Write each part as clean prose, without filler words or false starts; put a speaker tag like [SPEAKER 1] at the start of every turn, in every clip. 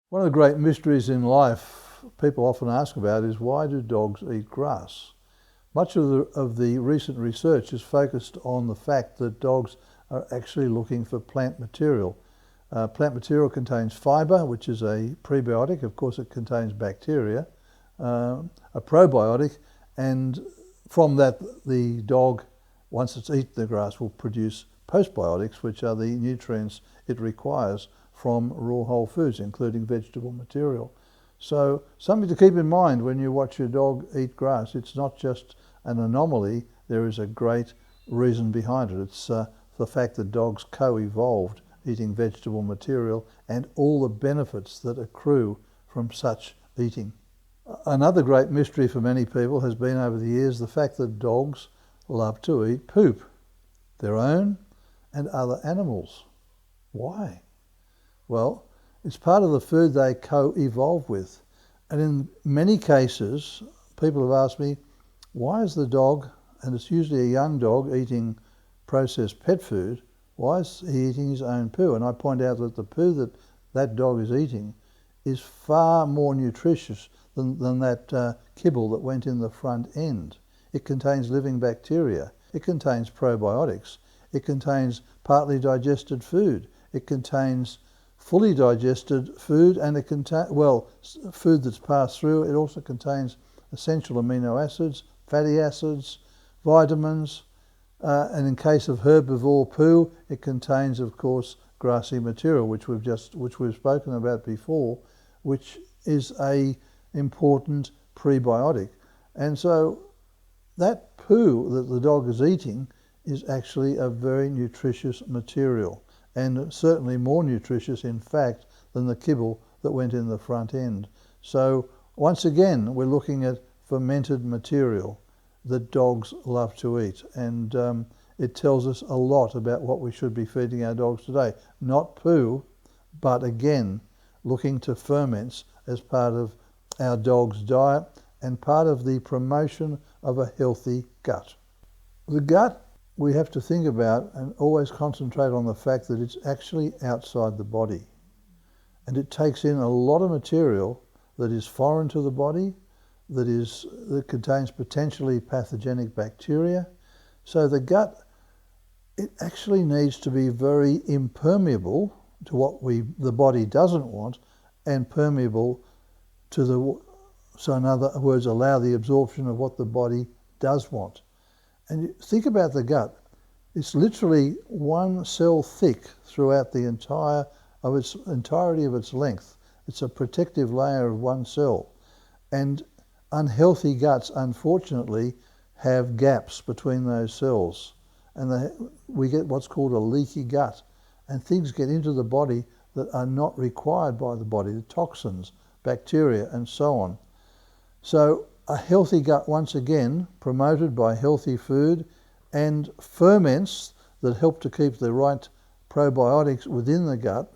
[SPEAKER 1] One of the great mysteries in life people often ask about is, why do dogs eat grass? Much of the recent research is focused on the fact that dogs are actually looking for plant material. Plant material contains fibre, which is a prebiotic. Of course, it contains bacteria, a probiotic, and from that the dog, once it's eaten the grass, will produce postbiotics, which are the nutrients it requires from raw whole foods, including vegetable material. So something to keep in mind when you watch your dog eat grass. It's not just an anomaly, there is a great reason behind it. It's the fact that dogs co-evolved eating vegetable material and all the benefits that accrue from such eating. Another great mystery for many people has been over the years the fact that dogs love to eat poop, their own and other animals. Why? Well, it's part of the food they co-evolve with. And in many cases, people have asked me, why is the dog, and it's usually a young dog eating processed pet food, why is he eating his own poo? And I point out that the poo that that dog is eating is far more nutritious than that kibble that went in the front end. It contains living bacteria. It contains probiotics. It contains partly digested food. It contains fully digested food, and it contains, food that's passed through. It also contains essential amino acids, fatty acids, vitamins, and in case of herbivore poo, it contains, of course, grassy material, which we've spoken about before, which is a important prebiotic. And so that poo that the dog is eating is actually a very nutritious material, and certainly more nutritious, in fact, than the kibble that went in the front end. So once again, we're looking at fermented material that dogs love to eat, and it tells us a lot about what we should be feeding our dogs today. Not poo, but again, looking to ferments as part of our dog's diet and part of the promotion of a healthy gut. The gut, we have to think about and always concentrate on the fact that it's actually outside the body, and it takes in a lot of material that is foreign to the body, that contains potentially pathogenic bacteria. So the gut, it actually needs to be very impermeable to what the body doesn't want, and permeable to so in other words, allow the absorption of what the body does want. And think about the gut. It's literally one cell thick throughout the entirety of its length. It's a protective layer of one cell. And unhealthy guts, unfortunately, have gaps between those cells. And we get what's called a leaky gut. And things get into the body that are not required by the body, the toxins, bacteria, and so on. So a healthy gut, once again, promoted by healthy food and ferments that help to keep the right probiotics within the gut,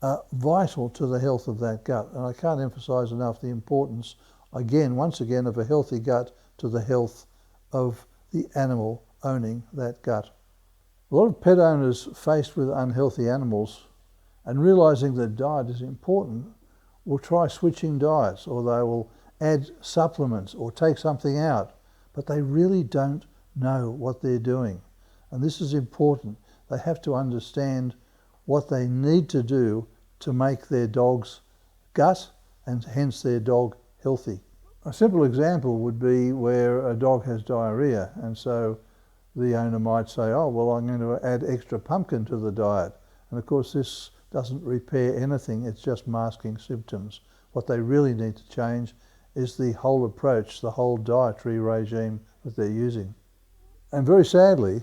[SPEAKER 1] are vital to the health of that gut. And I can't emphasize enough the importance, once again, of a healthy gut to the health of the animal owning that gut. A lot of pet owners faced with unhealthy animals and realizing that diet is important will try switching diets, or they will add supplements or take something out, but they really don't know what they're doing. And this is important. They have to understand what they need to do to make their dog's gut and hence their dog healthy. A simple example would be where a dog has diarrhea, and so the owner might say, oh, well, I'm going to add extra pumpkin to the diet. And of course, this doesn't repair anything, it's just masking symptoms. What they really need to change is the whole approach, the whole dietary regime that they're using. And very sadly,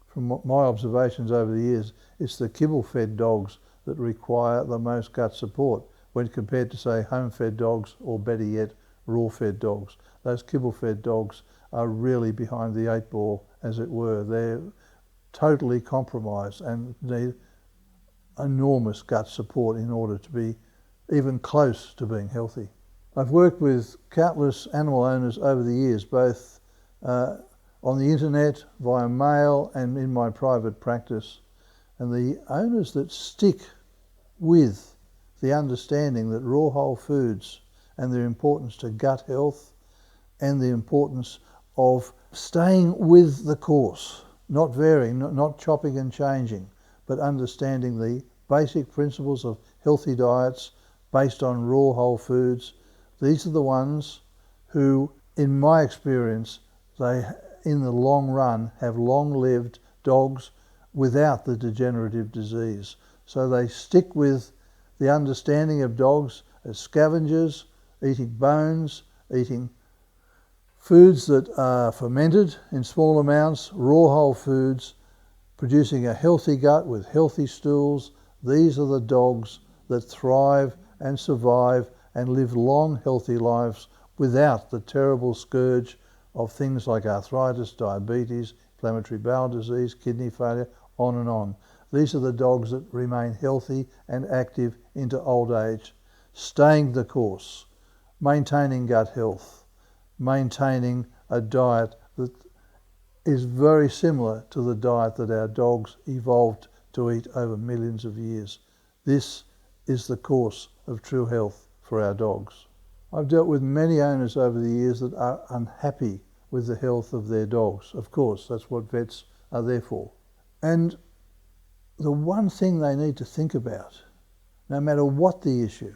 [SPEAKER 1] from my observations over the years, it's the kibble-fed dogs that require the most gut support when compared to, say, home-fed dogs, or better yet, raw-fed dogs. Those kibble-fed dogs are really behind the eight ball, as it were. They're totally compromised and need enormous gut support in order to be even close to being healthy. I've worked with countless animal owners over the years, both on the internet, via mail, and in my private practice. And the owners that stick with the understanding that raw whole foods and their importance to gut health and the importance of staying with the course, not varying, not chopping and changing, but understanding the basic principles of healthy diets based on raw whole foods. These are the ones who, in my experience, they, in the long run, have long-lived dogs without the degenerative disease. So they stick with the understanding of dogs as scavengers, eating bones, eating foods that are fermented in small amounts, raw whole foods, producing a healthy gut with healthy stools. These are the dogs that thrive and survive and live long, healthy lives without the terrible scourge of things like arthritis, diabetes, inflammatory bowel disease, kidney failure, on and on. These are the dogs that remain healthy and active into old age, staying the course, maintaining gut health, maintaining a diet that is very similar to the diet that our dogs evolved to eat over millions of years. This is the course of true health for our dogs. I've dealt with many owners over the years that are unhappy with the health of their dogs. Of course, that's what vets are there for. And the one thing they need to think about, no matter what the issue,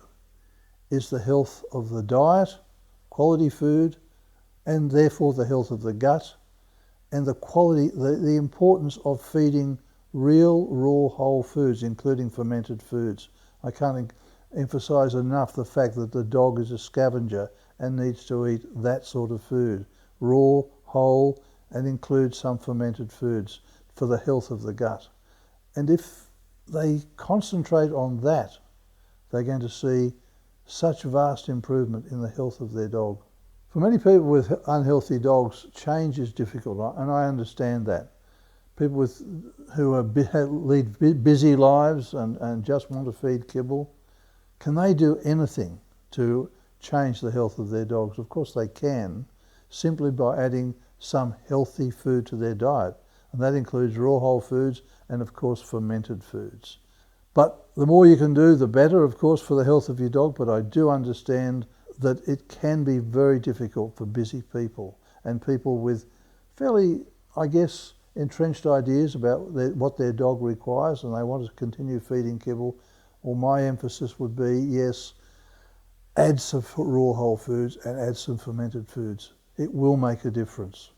[SPEAKER 1] is the health of the diet, quality food, and therefore the health of the gut, and the quality, the importance of feeding real raw whole foods, including fermented foods. I can't emphasize enough the fact that the dog is a scavenger and needs to eat that sort of food, raw, whole, and include some fermented foods for the health of the gut. And if they concentrate on that, they're going to see such vast improvement in the health of their dog. For many people with unhealthy dogs, change is difficult, and I understand that. People who lead busy lives and just want to feed kibble, can they do anything to change the health of their dogs? Of course they can, simply by adding some healthy food to their diet. And that includes raw whole foods and, of course, fermented foods. But the more you can do, the better, of course, for the health of your dog. But I do understand that it can be very difficult for busy people and people with fairly, I guess, entrenched ideas about what their dog requires, and they want to continue feeding kibble. Well, my emphasis would be, yes, add some raw whole foods and add some fermented foods. It will make a difference.